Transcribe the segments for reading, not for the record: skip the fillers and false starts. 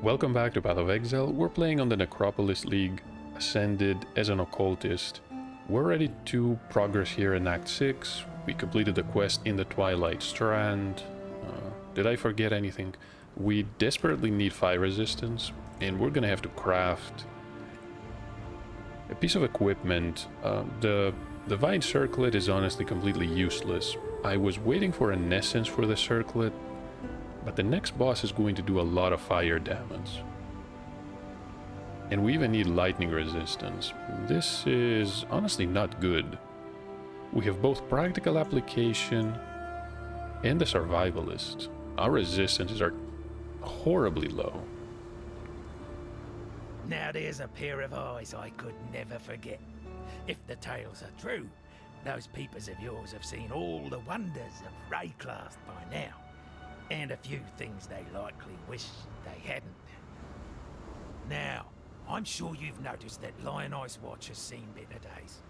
Welcome back to Path of Exile. We're playing on the Necropolis League, ascended as an Occultist. We're ready to progress here in Act 6. We completed the quest in the Twilight Strand. Did I forget anything? We desperately need fire resistance, and we're gonna have to craft a piece of equipment. The Vine Circlet is honestly completely useless. I was waiting for an essence for the circlet, but the next boss is going to do a lot of fire damage. And we even need lightning resistance. This is honestly not good. We have both practical application and the survivalist. Our resistances are horribly low. Now there's a pair of eyes I could never forget. If the tales are true, those peepers of yours have seen all the wonders of Wraeclast by now. And a few things they likely wish they hadn't. Now, I'm sure you've noticed that Lion Ice Watch has seen better days.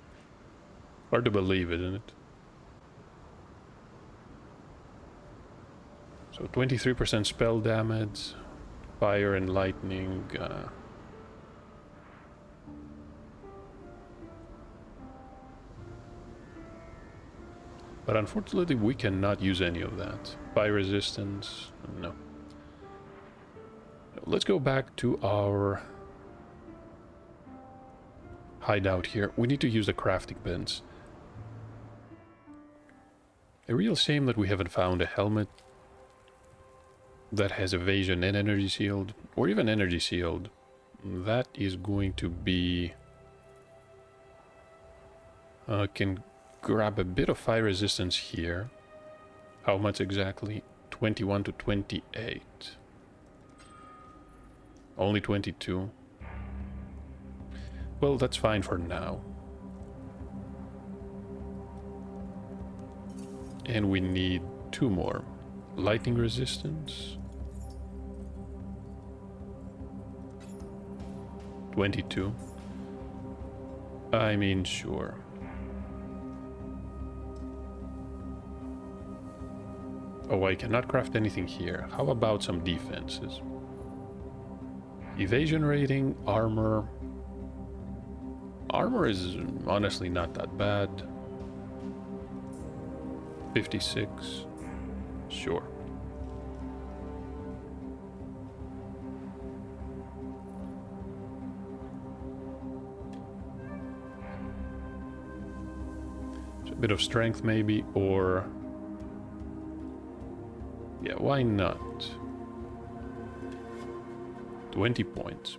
Hard to believe, isn't it? So 23% spell damage, fire and lightning. But unfortunately we cannot use any of that. Fire resistance, no. Let's go back to our hideout here. We need to use the crafting bins. A real shame that we haven't found a helmet that has evasion and energy shield, or even energy shield. That is going to be... can grab a bit of fire resistance here. How much exactly? 21 to 28. Only 22. Well, that's fine for now. And we need 2 more. Lightning resistance. 22. I mean, sure. Oh, I cannot craft anything here. How about some defenses? Evasion rating, armor. Armor is honestly not that bad. 56. Sure. So a bit of strength maybe, or... yeah, why not? 20 points.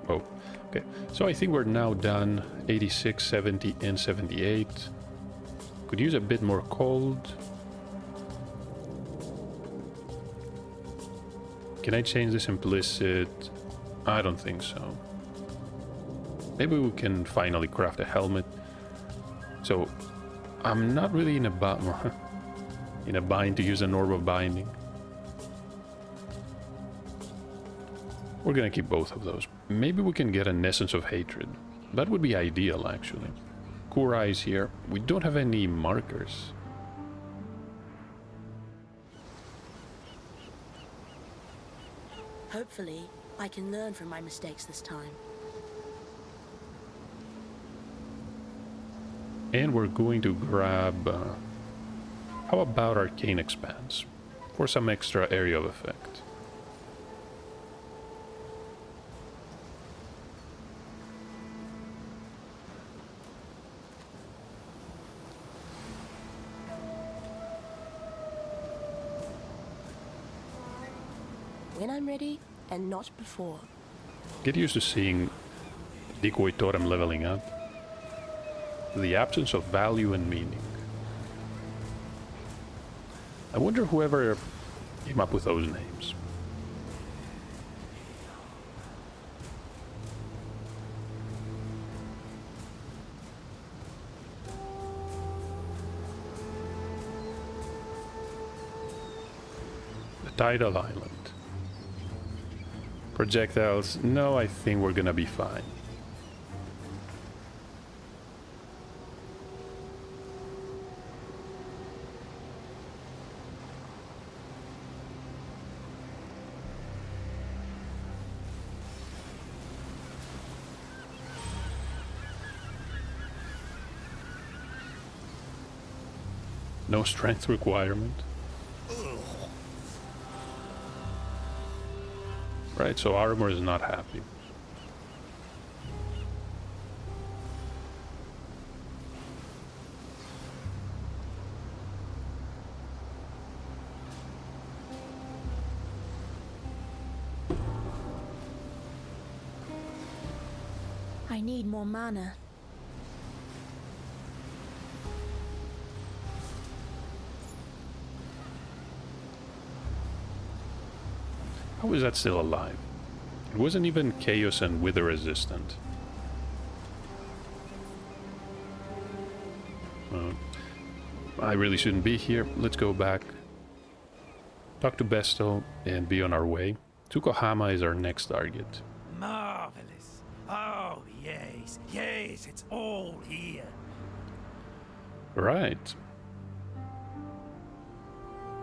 Oh, okay. So I think we're now done. 86, 70, and 78. Could use a bit more cold. Can I change this implicit? I don't think so. Maybe we can finally craft a helmet. So, I'm not really in a bind to use an orb of binding. We're gonna keep both of those. Maybe we can get an essence of hatred. That would be ideal, actually. Kurai is here. We don't have any markers. Hopefully, I can learn from my mistakes this time. And we're going to grab... how about Arcane Expanse? For some extra area of effect. When I'm ready, and not before. Get used to seeing Decoy Totem leveling up. The absence of value and meaning. I wonder whoever came up with those names. The Tidal Island. Projectiles, no, I think we're gonna be fine. No strength requirement. Right, so Arimor is not happy. I need more mana. How is that still alive? It wasn't even Chaos and Wither resistant. I really shouldn't be here. Let's go back. Talk to Besto and be on our way. Tukohama is our next target. Marvelous. Oh, yes, yes, it's all here. Right.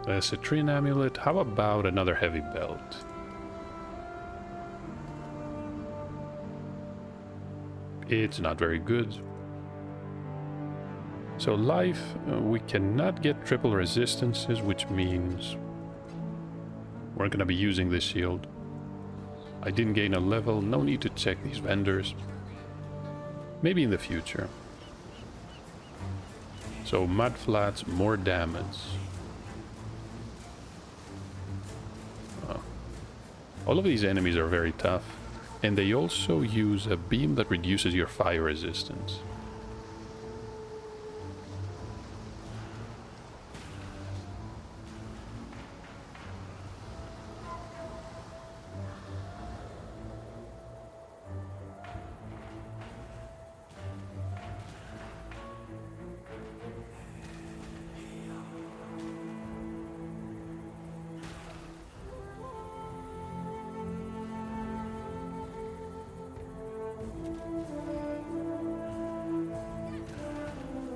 A citrine amulet. How about another heavy belt? It's not very good. So life, we cannot get triple resistances, which means we're gonna be using this shield. I didn't gain a level, no need to check these vendors. Maybe in the future. So mud flats, more damage. All of these enemies are very tough, and they also use a beam that reduces your fire resistance.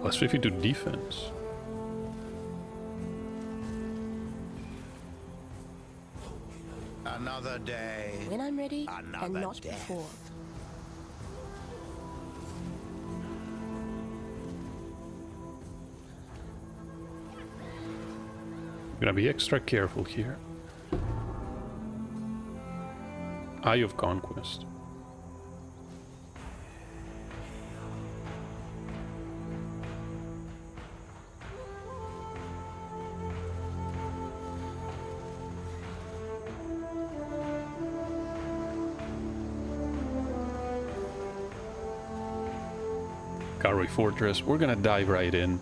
Plus 52 defense. Another day. When I'm ready, and Another not death. before. I'm gonna be extra careful here. Eye of Conquest. Karoi Fortress, we're gonna dive right in.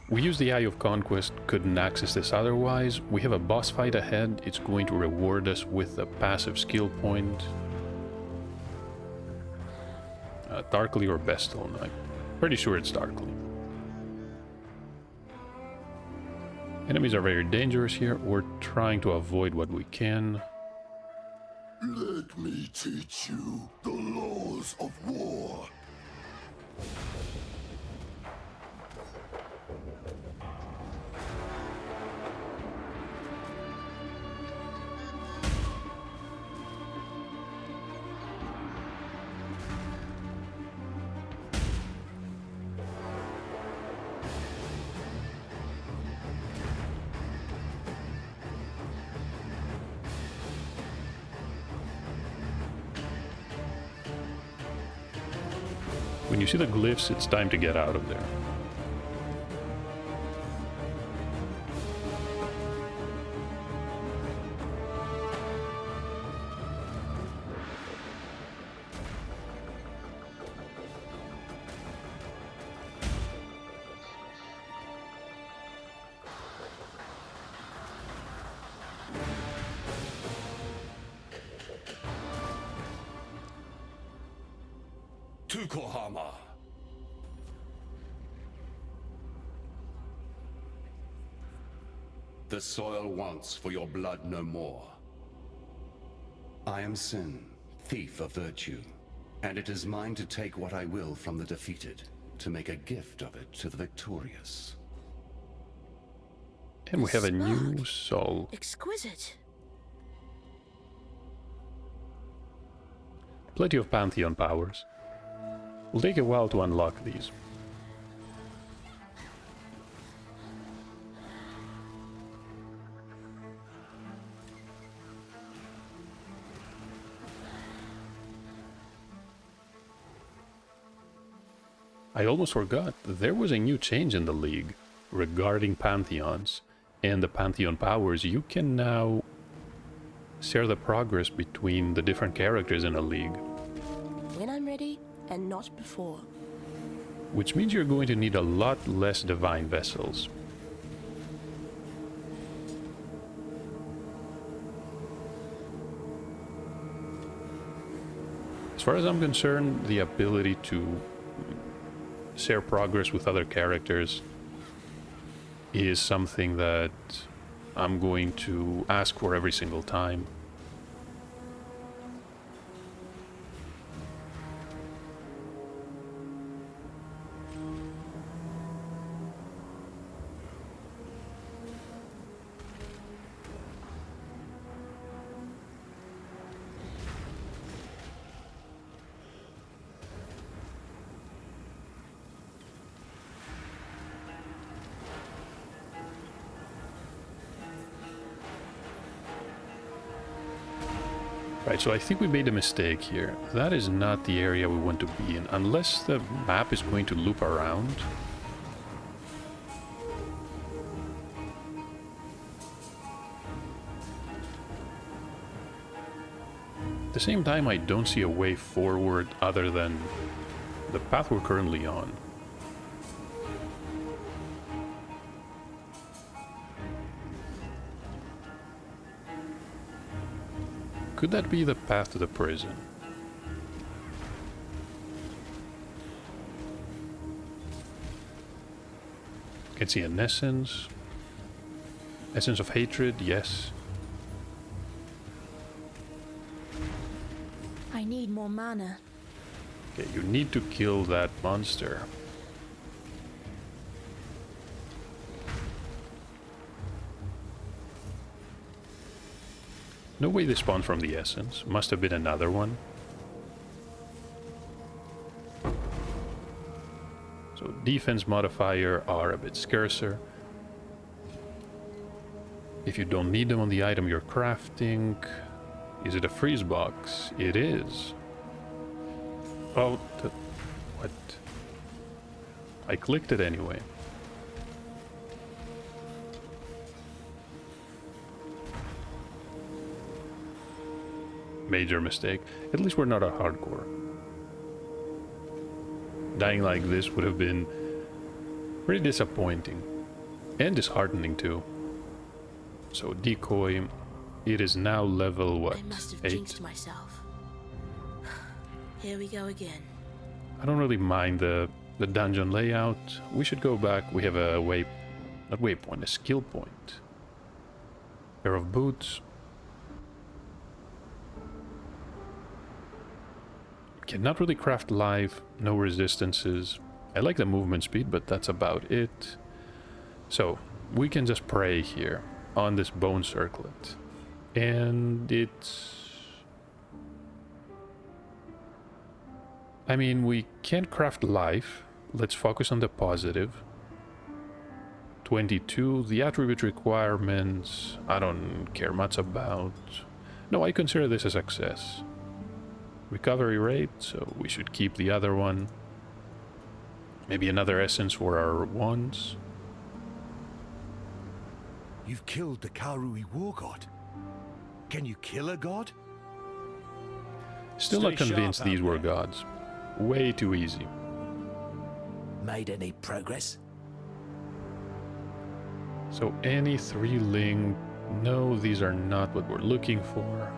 We use the Eye of Conquest, couldn't access this otherwise. We have a boss fight ahead, it's going to reward us with a passive skill point. Darkly or Bestel, I'm pretty sure it's Darkly. Enemies are very dangerous here, we're trying to avoid what we can. Let me teach you the laws of war. When you see the glyphs, it's time to get out of there. Tukohama. The soil wants for your blood no more. I am Sin, thief of virtue, and it is mine to take what I will from the defeated, to make a gift of it to the victorious. And we have a new soul. Exquisite. Plenty of Pantheon powers. Will take a while to unlock these. I almost forgot, there was a new change in the League regarding Pantheons and the Pantheon powers. You can now share the progress between the different characters in a League. When I'm ready, and not before. Which means you're going to need a lot less divine vessels. As far as I'm concerned, the ability to share progress with other characters is something that I'm going to ask for every single time. Right, so I think we made a mistake here. That is not the area we want to be in, unless the map is going to loop around. At the same time, I don't see a way forward other than the path we're currently on. Could that be the path to the prison? Can see an essence. Essence of hatred, yes. I need more mana. Okay, you need to kill that monster. No way they spawned from the essence. Must have been another one. So defense modifier are a bit scarcer. If you don't need them on the item you're crafting... Is it a freeze box? It is. Oh, what? I clicked it anyway. Major mistake. At least we're not a hardcore. Dying like this would have been pretty disappointing. And disheartening too. So decoy, it is now level what? I must have 8? jinxed myself. Here we go again. I don't really mind the dungeon layout. We should go back. We have a a skill point. Pair of boots. Cannot really craft live, no resistances. I like the movement speed, but that's about it. So, we can just pray here on this bone circlet. And it's... I mean, we can't craft life. Let's focus on the positive. 22, the attribute requirements, I don't care much about. No, I consider this a success. Recovery rate, so we should keep the other one. Maybe another essence for our wands. You've killed the Karui war god. Can you kill a god? Still Stay not convinced sharp these out were there. gods. Way too easy. Made any progress? So any 3 link... No, these are not what we're looking for.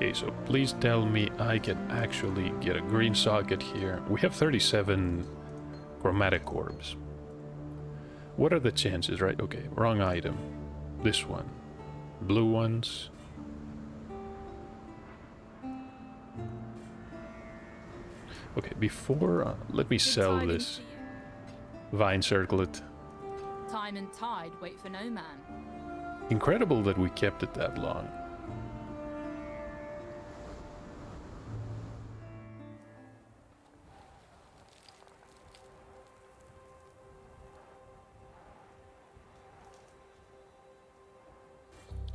Okay, so please tell me I can actually get a green socket here. We have 37 Chromatic orbs. What are the chances, right? Okay, wrong item. This one. Blue ones. Okay, before... let me sell this. Vine Circlet. Time and tide wait for no man. Incredible that we kept it that long.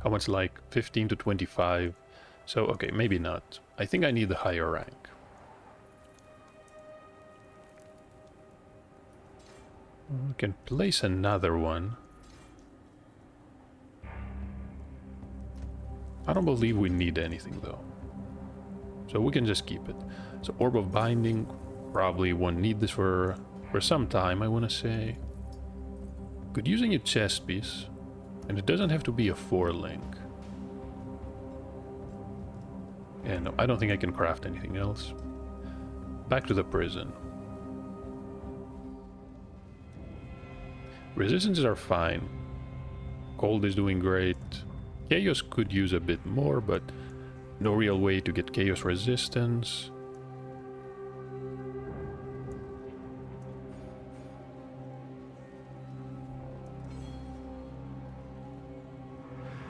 How much? Like 15 to 25. So, okay, maybe not. I think I need the higher rank. We can place another one. I don't believe we need anything though. So we can just keep it. So Orb of Binding, probably won't need this for some time, I want to say. Could use a new chest piece. And it doesn't have to be a 4-link. Yeah, no, I don't think I can craft anything else. Back to the prison. Resistances are fine. Cold is doing great. Chaos could use a bit more, but no real way to get Chaos resistance.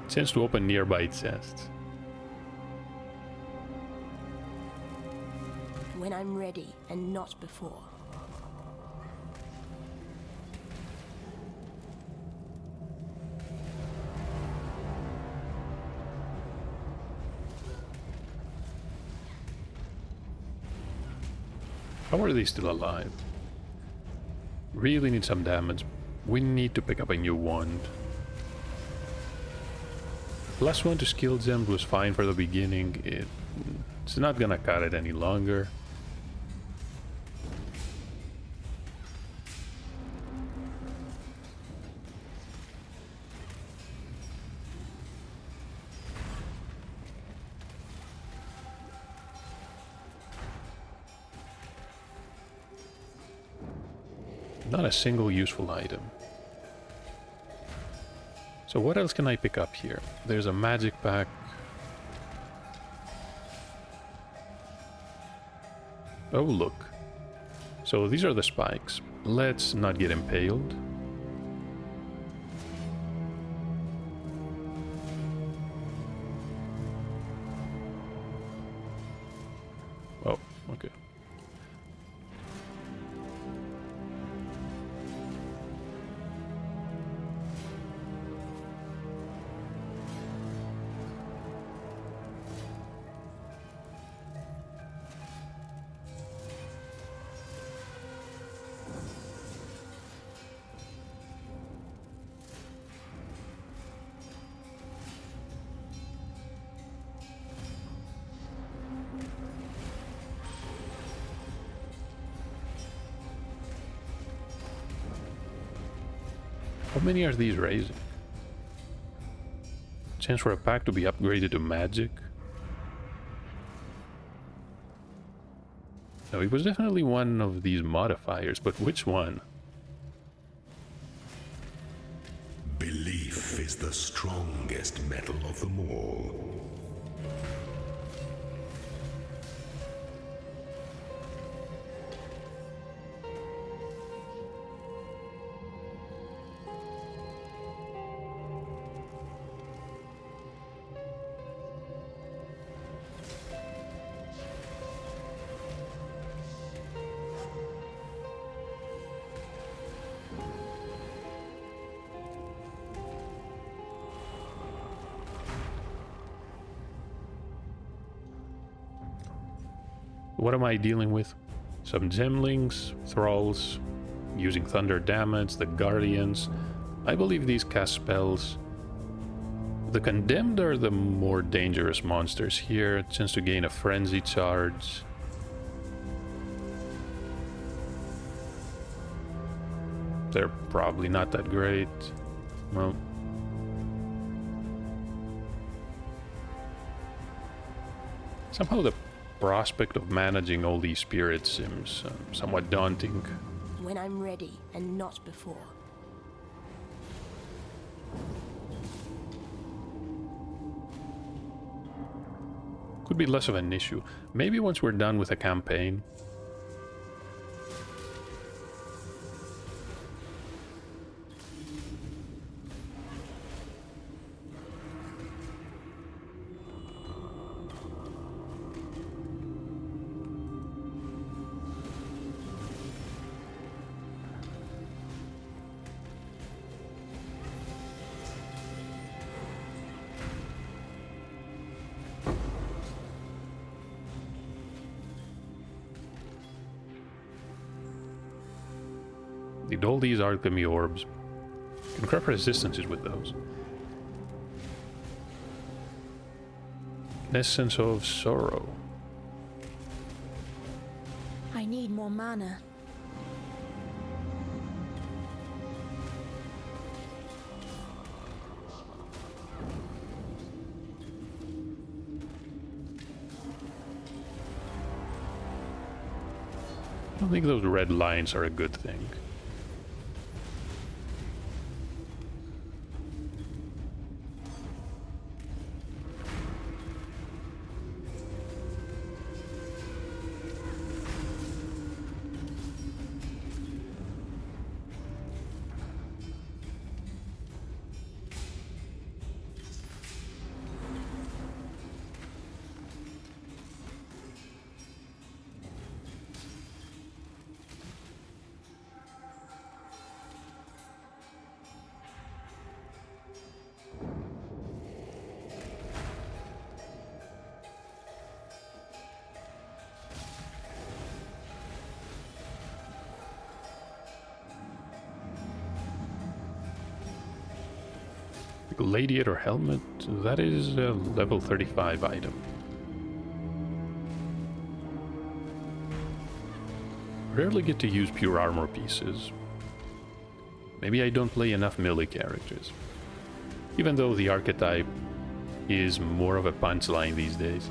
Chance to open nearby chests. When I'm ready and not before. How are they still alive? Really need some damage. We need to pick up a new wand. +1 to skill gems was fine for the beginning. It's not gonna cut it any longer. Not a single useful item. So what else can I pick up here? There's a magic pack. Oh, look. So these are the spikes. Let's not get impaled. Oh, okay. How many are these raising? Chance for a pack to be upgraded to magic? No, it was definitely one of these modifiers, but which one? Belief is the strongest metal of them all. What am I dealing with? Some gemlings, thralls, using thunder damage, the guardians. I believe these cast spells. The condemned are the more dangerous monsters here. Chance to gain a frenzy charge. They're probably not that great. Well, somehow the prospect of managing all these spirits seems somewhat daunting. When I'm ready, and not before. Could be less of an issue. Maybe once we're done with a campaign. Need all these alchemy orbs. Can craft resistances with those. Essence of sorrow. I need more mana. I don't think those red lines are a good thing. Gladiator helmet, that is a level 35 item. Rarely get to use pure armor pieces. Maybe I don't play enough melee characters. Even though the archetype is more of a punchline these days.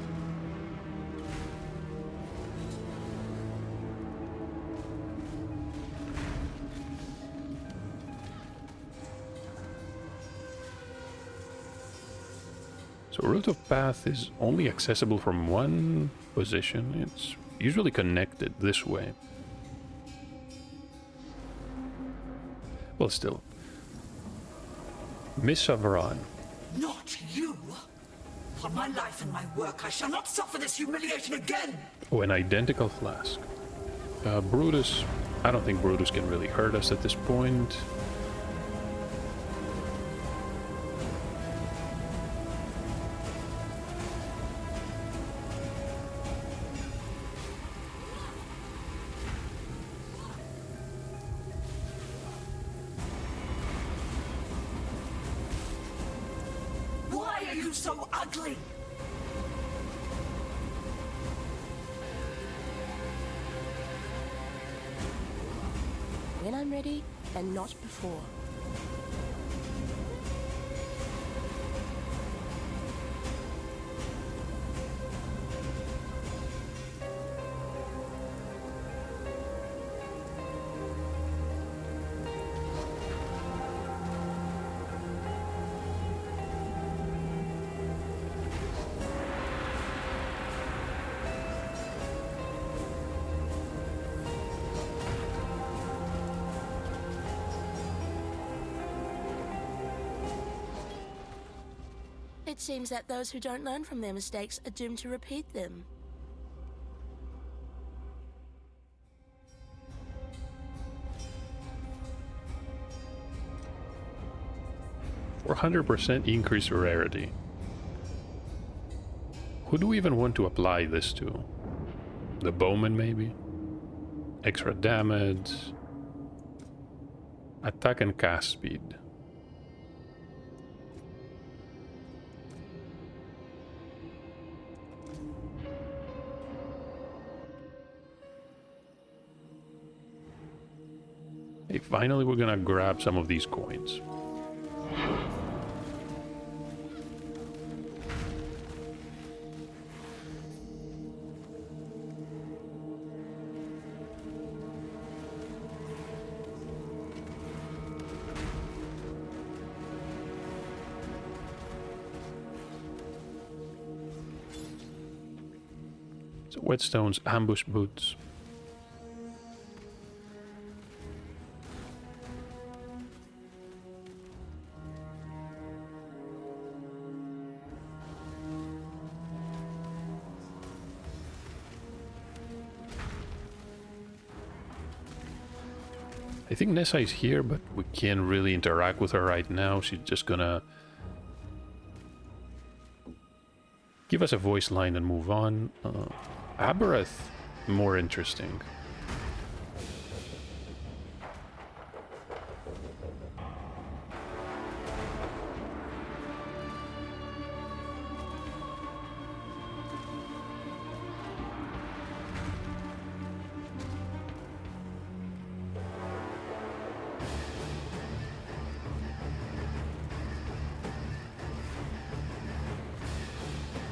So Route of Path is only accessible from one position. It's usually connected this way. Well, still. Miss Savran. Not you! On my life and my work, I shall not suffer this humiliation again! Oh, an identical flask. Brutus. I don't think Brutus can really hurt us at this point. So ugly! When I'm ready, and not before. It seems that those who don't learn from their mistakes are doomed to repeat them. For 100% increased rarity. Who do we even want to apply this to? The bowman, maybe? Extra damage. Attack and cast speed. Hey, finally we're gonna grab some of these coins. So Whetstone's ambush boots. I think Nessa is here, but we can't really interact with her right now. She's just gonna give us a voice line and move on. Aberrath, more interesting.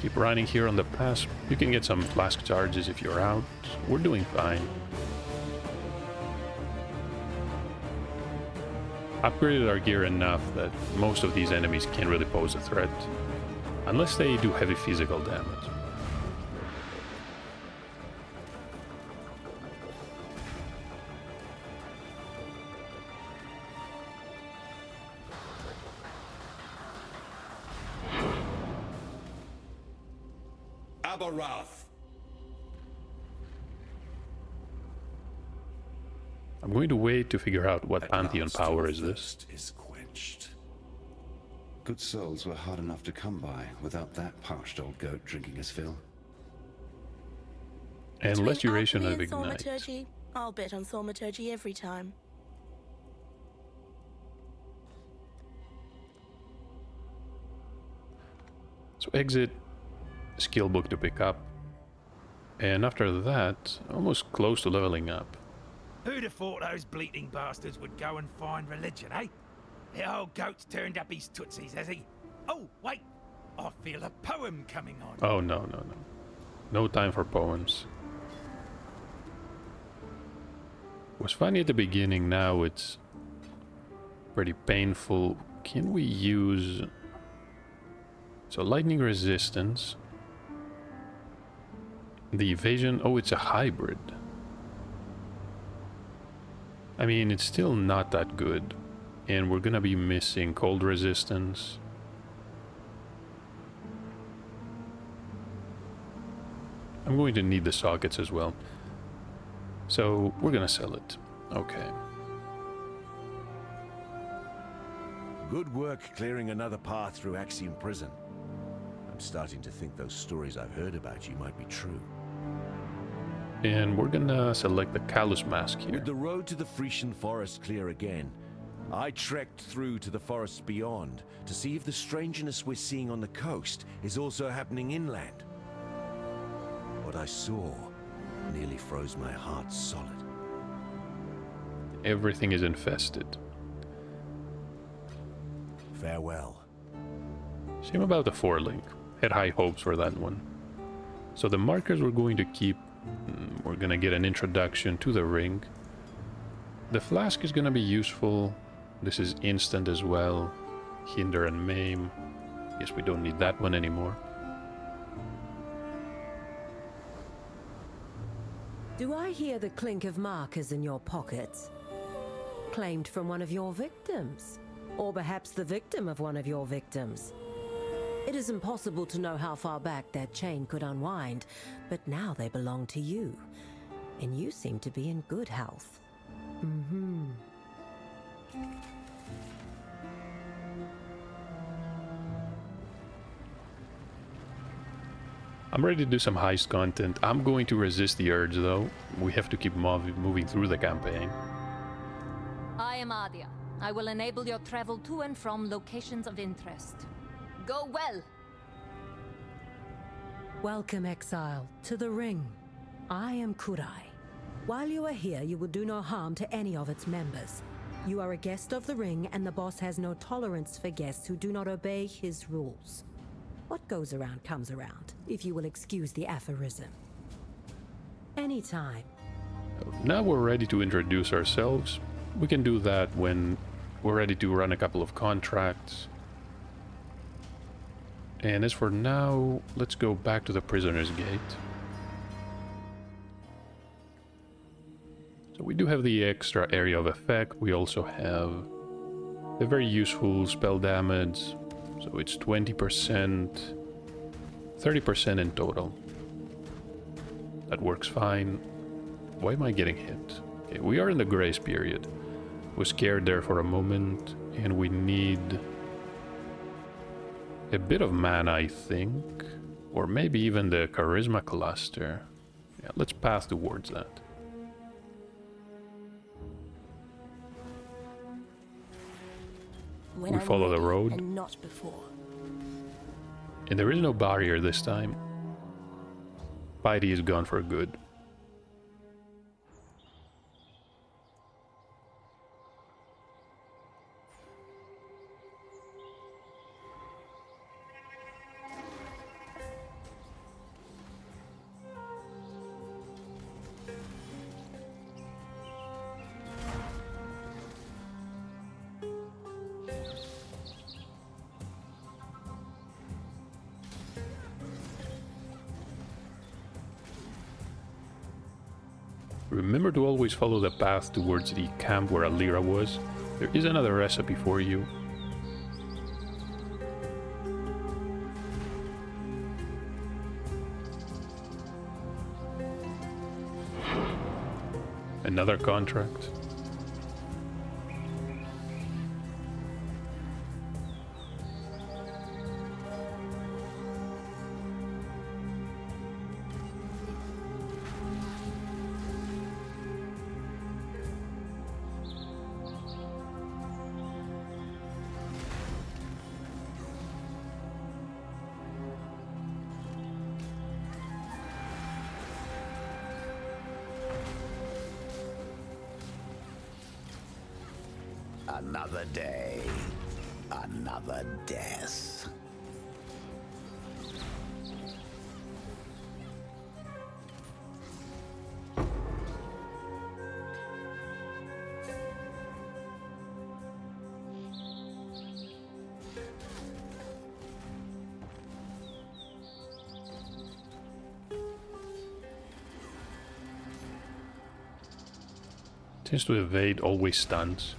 Keep running here on the pass. You can get some flask charges if you're out. We're doing fine. Upgraded our gear enough that most of these enemies can't really pose a threat. Unless they do heavy physical damage. I'm going to wait to figure out what Pantheon power is this. Is quenched. Good souls were hard enough to come by without that parched old goat drinking his fill. And less duration of Alchemy and ignite. thaumaturgy, I'll bet on thaumaturgy every time. So exit, skill book to pick up. And after that, almost close to leveling up. Who'd have thought those bleating bastards would go and find religion, eh? The old goat's turned up his tootsies, has he? Oh, wait! I feel a poem coming on. Oh, no. No time for poems. It was funny at the beginning, now it's pretty painful. Can we use... So lightning resistance. The evasion... Oh, it's a hybrid. I mean, it's still not that good. And we're gonna be missing cold resistance. I'm going to need the sockets as well. So, we're gonna sell it. Okay. Good work clearing another path through Axiom Prison. I'm starting to think those stories I've heard about you might be true. And we're gonna select the Callus Mask here. With the road to the Frisian Forest clear again, I trekked through to the forests beyond to see if the strangeness we're seeing on the coast is also happening inland. What I saw nearly froze my heart solid. Everything is infested. Farewell. Shame about the 4-link. Had high hopes for that one. So the markers we're going to keep. We're gonna get an introduction to the ring. The flask is gonna be useful. This is instant as well. Hinder and maim. Guess we don't need that one anymore. Do I hear the clink of markers in your pockets? Claimed from one of your victims? Or perhaps the victim of one of your victims? It is impossible to know how far back that chain could unwind, but now they belong to you. And you seem to be in good health. I'm ready to do some heist content. I'm going to resist the urge though. We have to keep moving through the campaign. I am Adia. I will enable your travel to and from locations of interest. Go well! Welcome, Exile, to the Ring. I am Kurai. While you are here, you will do no harm to any of its members. You are a guest of the Ring, and the boss has no tolerance for guests who do not obey his rules. What goes around comes around, if you will excuse the aphorism. Anytime. Now we're ready to introduce ourselves. We can do that when we're ready to run a couple of contracts. And as for now, let's go back to the Prisoner's Gate. So we do have the extra area of effect. We also have a very useful spell damage. So it's 20%, 30% in total. That works fine. Why am I getting hit? Okay, we are in the grace period. Was scared there for a moment, and we need a bit of mana, I think, or maybe even the charisma cluster. Yeah, let's pass towards that. When We I'm follow the ready road. and not before. And there is no barrier this time. Piety is gone for good. Remember to always follow the path towards the camp where Alira was. There is another recipe for you. Another contract. Another day, another death. Tends to evade, always stuns.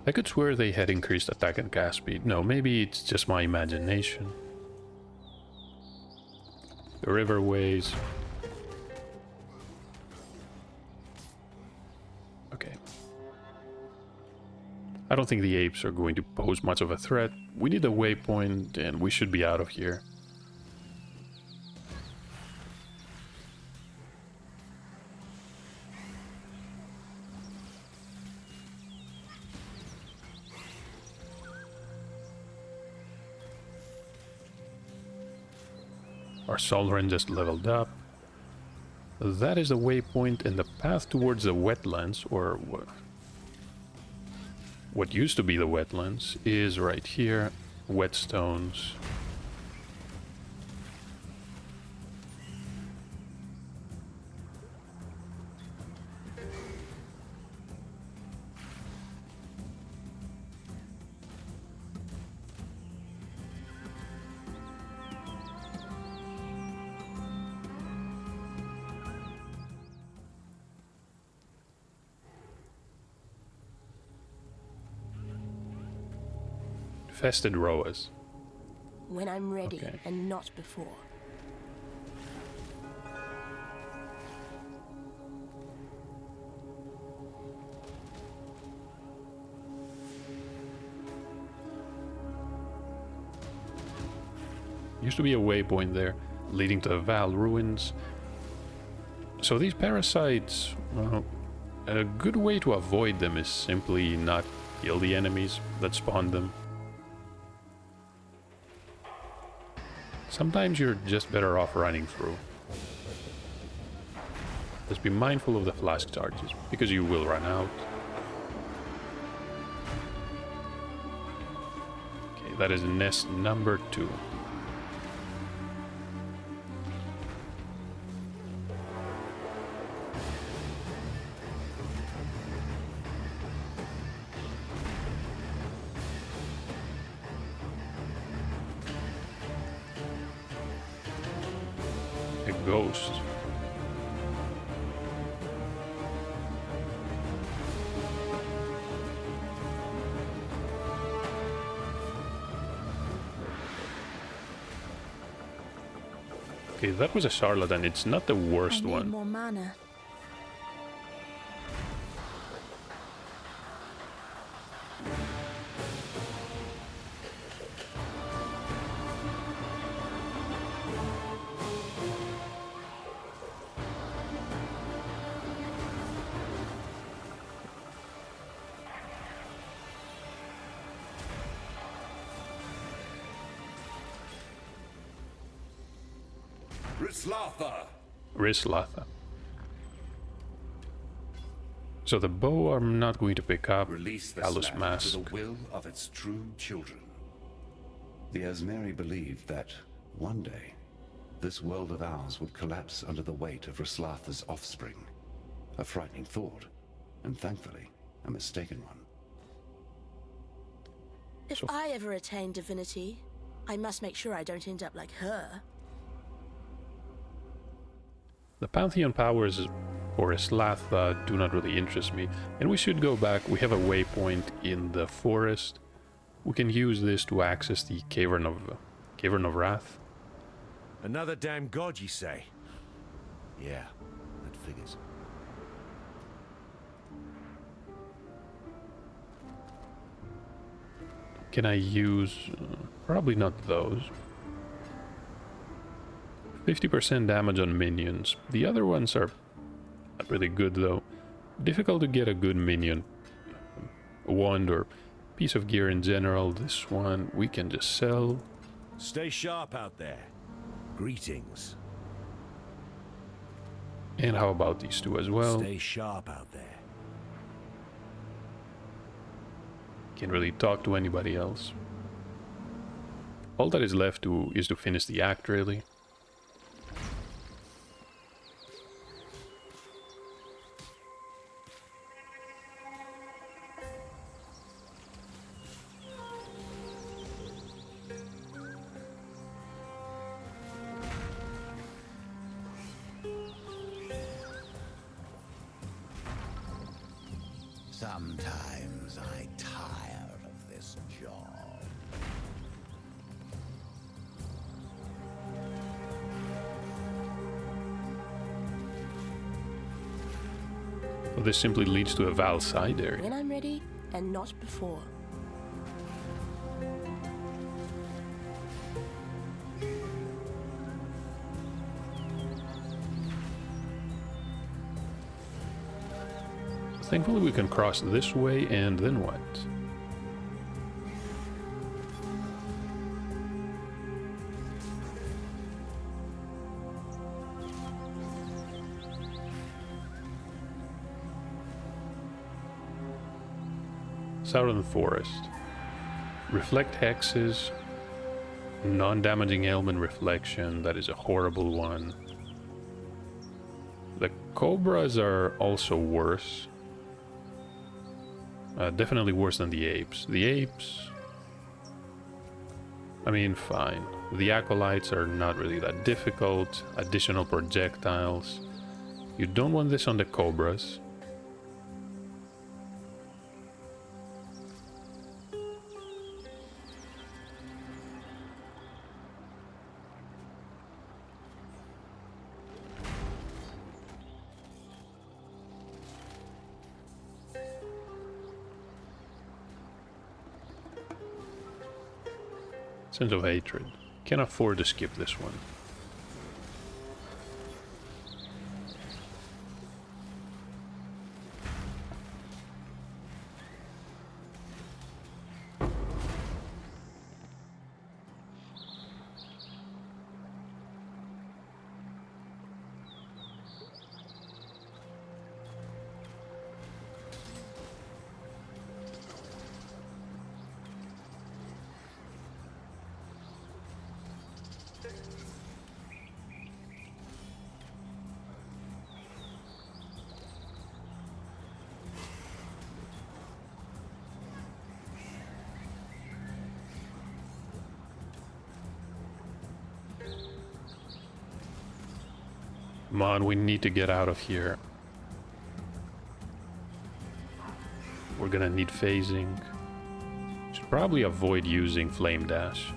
I could swear they had increased attack and cast speed. No, maybe it's just my imagination. The riverways. Okay. I don't think the apes are going to pose much of a threat. We need a waypoint and we should be out of here. Our Solren just leveled up. That is the waypoint, and the path towards the wetlands, or what used to be the wetlands, is right here. Whetstones. Infested Roas. When I'm ready Okay. and not before. Used to be a waypoint there, leading to the Val ruins. So these parasites, well, a good way to avoid them is simply not kill the enemies that spawn them. Sometimes you're just better off running through. Just be mindful of the flask charges, because you will run out. Okay, that is nest number 2. A ghost. Okay, that was a charlatan. It's not the worst one. More mana. Wraeclast. So the bow I'm not going to pick up. Release this Callous land Mask. to the will of its true children. The Asmeri believed that one day this world of ours would collapse under the weight of Wraeclast's offspring. A frightening thought, and thankfully, a mistaken one. If I ever attain divinity, I must make sure I don't end up like her. The Pantheon powers for Wraeclast do not really interest me, and we should go back. We have a waypoint in the forest. We can use this to access the Cavern of Wrath. Another damn god, you say? Yeah, that figures. Can I use... probably not those. 50% damage on minions. The other ones are not really good though. Difficult to get a good minion. Wand or piece of gear in general. This one we can just sell. Stay sharp out there. Greetings. And how about these two as well? Stay sharp out there. Can't really talk to anybody else. All that is left is to finish the act, really. Sometimes I tire of this job. Well, this simply leads to a Val side area. When I'm ready, and not before. Thankfully we can cross this way, and then what? Southern Forest. Reflect hexes. Non-damaging ailment reflection. That is a horrible one. The cobras are also worse. Definitely worse than the apes. The apes... I mean, fine. The acolytes are not really that difficult. Additional projectiles. You don't want this on the cobras. Sense of hatred. Can't afford to skip this one. Come on, we need to get out of here. We're gonna need phasing. Should probably avoid using Flame Dash.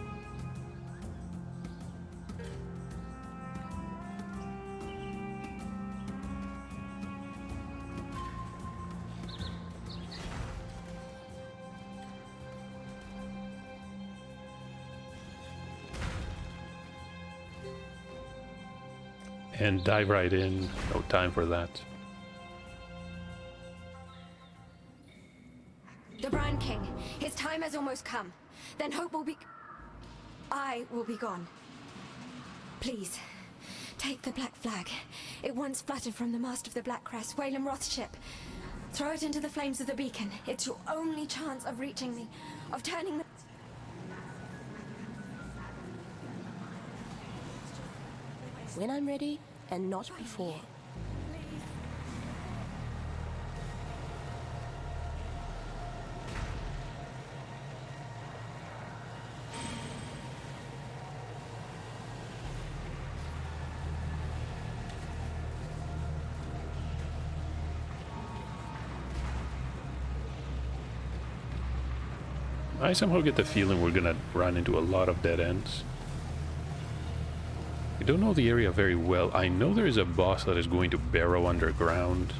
and dive right in. No time for that. The Brand King. His time has almost come. Then hope will be... I will be gone. Please, take the Black Flag. It once fluttered from the mast of the Black Crest, Whalem Roth's ship. Throw it into the flames of the beacon. It's your only chance of reaching me, of turning the... When I'm ready, and not before. I somehow get the feeling we're gonna run into a lot of dead ends. I don't know the area very well. I know there is a boss that is going to burrow underground.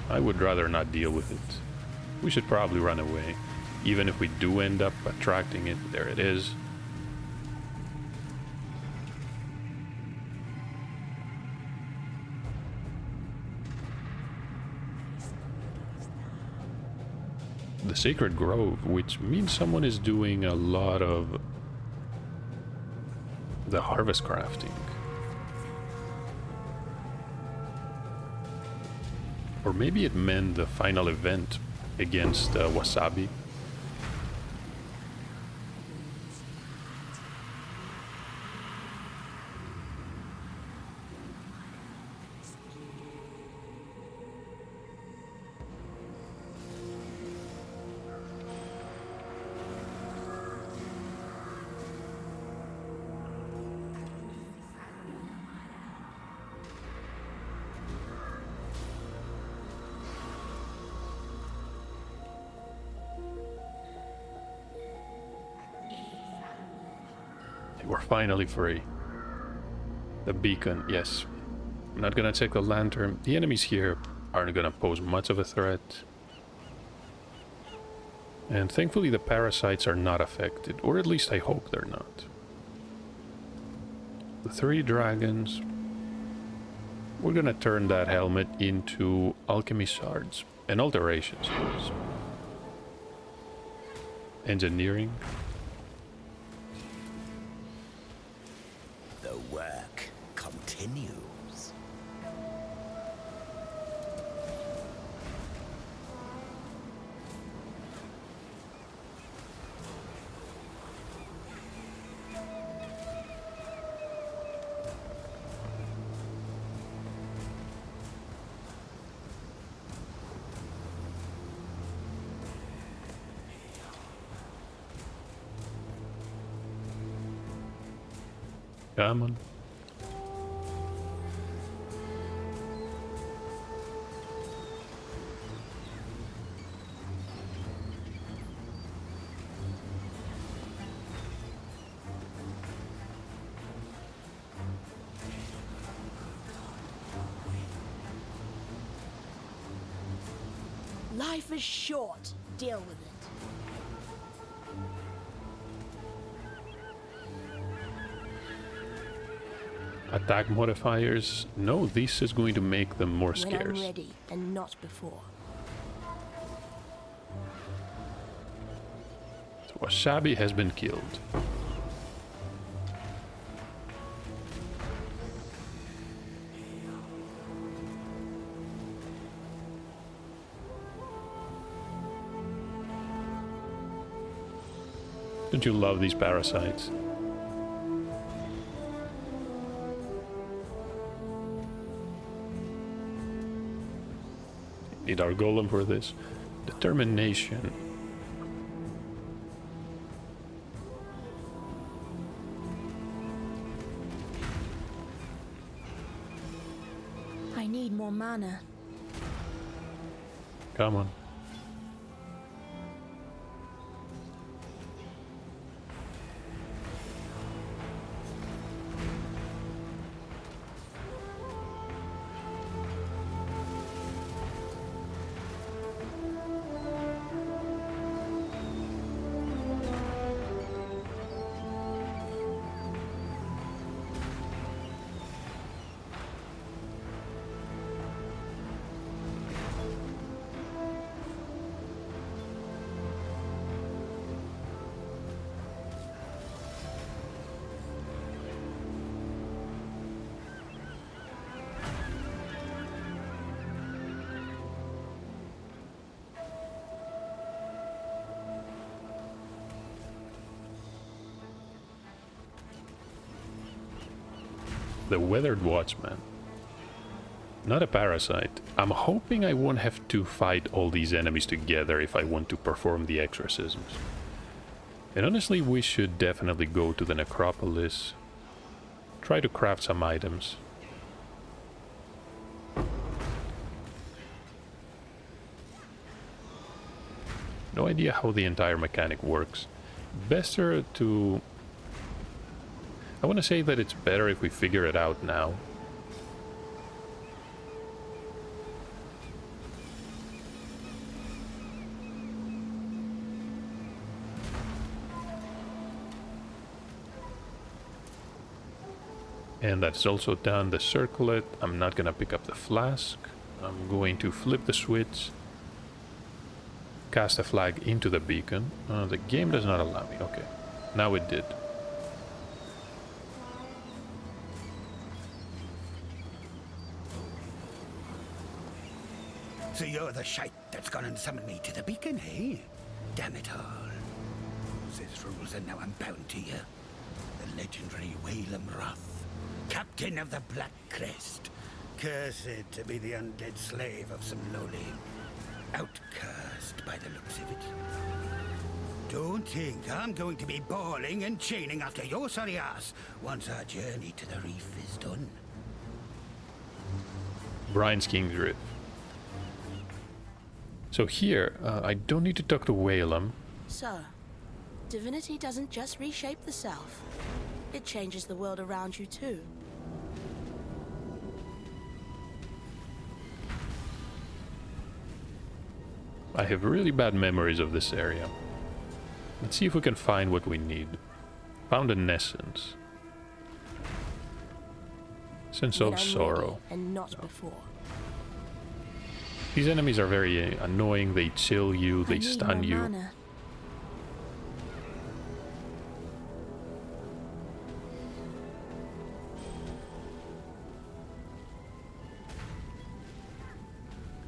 I would rather not deal with it. We should probably run away. Even if we do end up attracting it, there it is. The Sacred Grove, which means someone is doing a lot of the harvest crafting. Or maybe it meant the final event against Wasabi. We're finally free. The beacon, yes. I'm not gonna check the lantern. The enemies here aren't gonna pose much of a threat. And thankfully the parasites are not affected, or at least I hope they're not. The 3 dragons. We're gonna turn that helmet into alchemy shards and alterations. Engineering. The work continues. Come on. Life is short. Deal with it. Attack modifiers. No, this is going to make them more When scarce. I'm ready, and not before. So Wasabi has been killed. Don't you love these parasites? Need our golem for this. Determination. I need more mana. Come on. The Weathered Watchman. Not a parasite. I'm hoping I won't have to fight all these enemies together if I want to perform the exorcisms. And honestly, we should definitely go to the Necropolis. Try to craft some items. No idea how the entire mechanic works. Better to... I want to say that it's better if we figure it out now. And that's also done. The circlet. I'm not gonna pick up the flask. I'm going to flip the switch. Cast a flag into the beacon. The game does not allow me. Okay. Now it did. So you're the shite that's gone and summoned me to the beacon, eh? Damn it all. Says rules, and now I'm bound to you. The legendary Whalem Roth, captain of the Black Crest. Cursed to be the undead slave of some lowly outcast by the looks of it. Don't think I'm going to be bawling and chaining after your sorry ass once our journey to the reef is done. Brian's King's Rift. So here, I don't need to talk to Whalem. So, divinity doesn't just reshape the self. It changes the world around you too. I have really bad memories of this area. Let's see if we can find what we need. Found an essence. Sense of sorrow. And not before. These enemies are very annoying. They chill you, they stun you. Mana.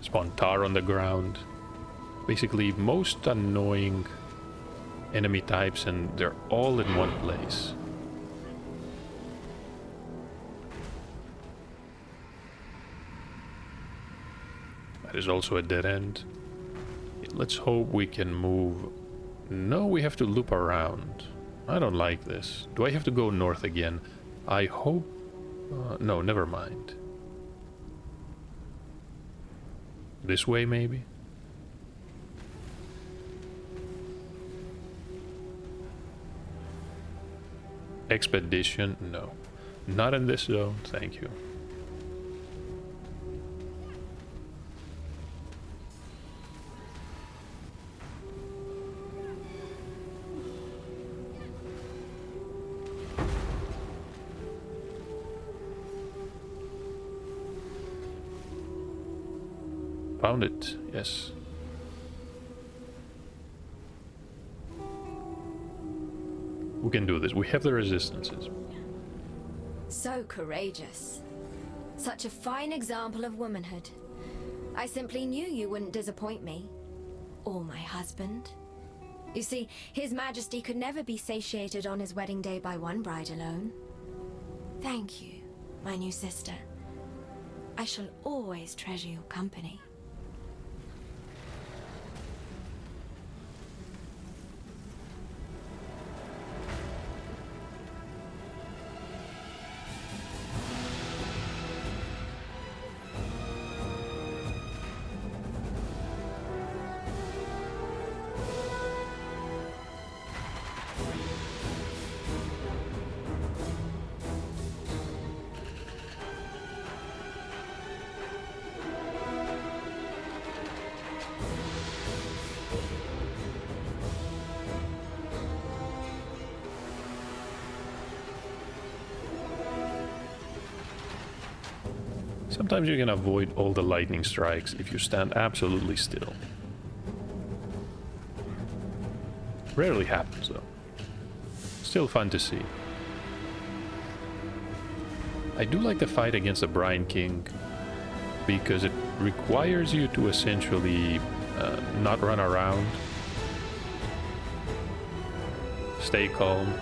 Spawn tar on the ground. Basically, most annoying enemy types, and they're all in one place. That is also a dead end. Let's hope we can move. No, we have to loop around. I don't like this. Do I have to go north again? I hope... no, never mind. This way, maybe? Expedition? No. Not in this zone, thank you. Found it, yes. We can do this. We have the resistances. So courageous. Such a fine example of womanhood. I simply knew you wouldn't disappoint me. Or my husband. You see, His Majesty could never be satiated on his wedding day by one bride alone. Thank you, my new sister. I shall always treasure your company. Sometimes you can avoid all the lightning strikes if you stand absolutely still. Rarely happens though. Still fun to see. I do like the fight against the Brine King because it requires you to essentially not run around. Stay calm.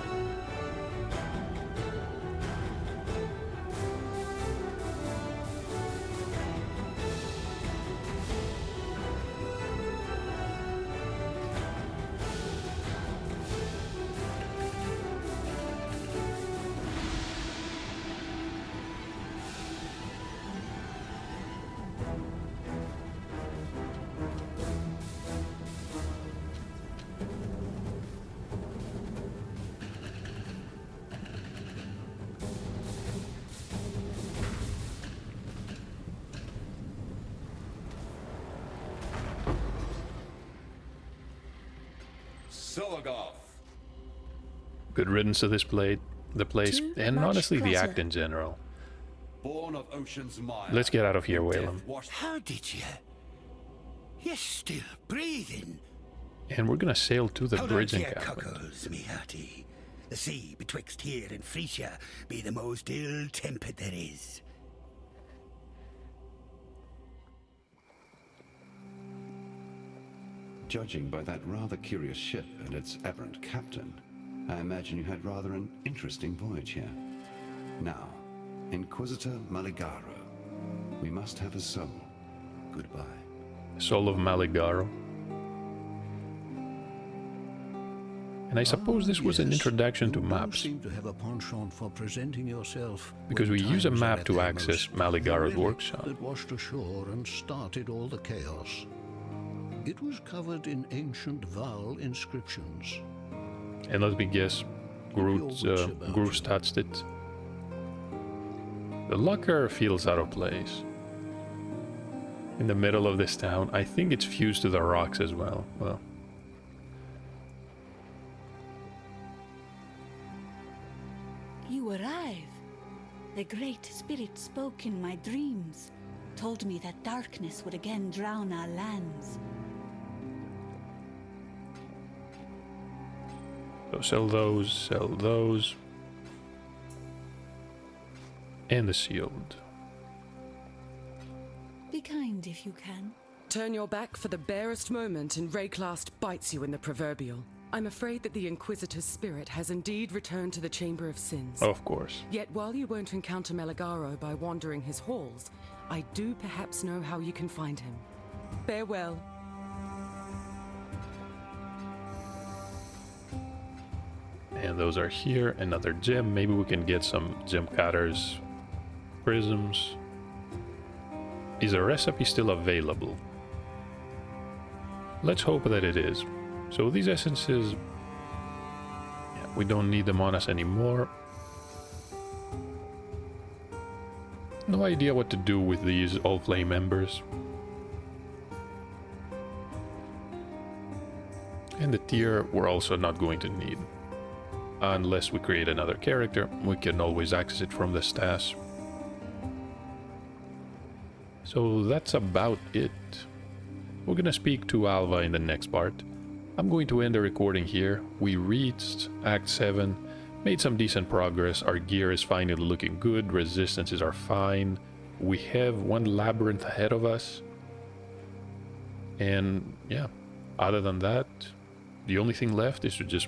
Sologoth. Good riddance to this the place, Too and much honestly the clutter. act in general. Born of Ocean's mire. Let's get out of here, and death Whalem. washed- How did you? You're still breathing. And we're gonna sail to the Hold on bridge to your encampment. cockles, me hearty. The sea betwixt here and Frisia be the most ill-tempered there is. Judging by that rather curious ship and its aberrant captain, I imagine you had rather an interesting voyage here. Now, Inquisitor Maligaro, we must have a soul. Goodbye. Soul of Maligaro. And I suppose this was an introduction to You maps, seem to have a penchant for presenting yourself because we when use a times are map at to their access most. Maligaro's The relic workshop. that washed ashore and started all the chaos. It was covered in ancient vowel inscriptions. And let me guess, Groot wits about touched it. The locker feels out of place. In the middle of this town, I think it's fused to the rocks as well. Well, You arrive. The Great Spirit spoke in my dreams, told me that darkness would again drown our lands. so sell those. And the sealed. Be kind if you can. Turn your back for the barest moment and Wraeclast bites you in the proverbial. I'm afraid that the Inquisitor's spirit has indeed returned to the Chamber of Sins. Of course. Yet while you won't encounter Maligaro by wandering his halls, I do perhaps know how you can find him. Farewell. And those are here. Another gem. Maybe we can get some gem cutters, prisms. Is a recipe still available? Let's hope that it is. So these essences, yeah, we don't need them on us anymore. No idea what to do with these All Flame members. And the tier we're also not going to need. Unless we create another character, we can always access it from the stash. So that's about it. We're gonna speak to Alva in the next part. I'm going to end the recording here. We reached Act 7, made some decent progress, our gear is finally looking good, resistances are fine, we have one labyrinth ahead of us, and yeah, other than that, the only thing left is to just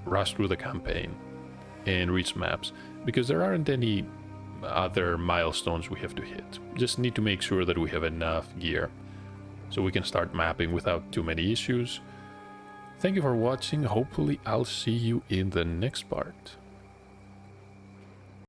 rush through the campaign and reach maps, because there aren't any other milestones we have to hit. Just need to make sure that we have enough gear so we can start mapping without too many issues. Thank you for watching. Hopefully I'll see you in the next part.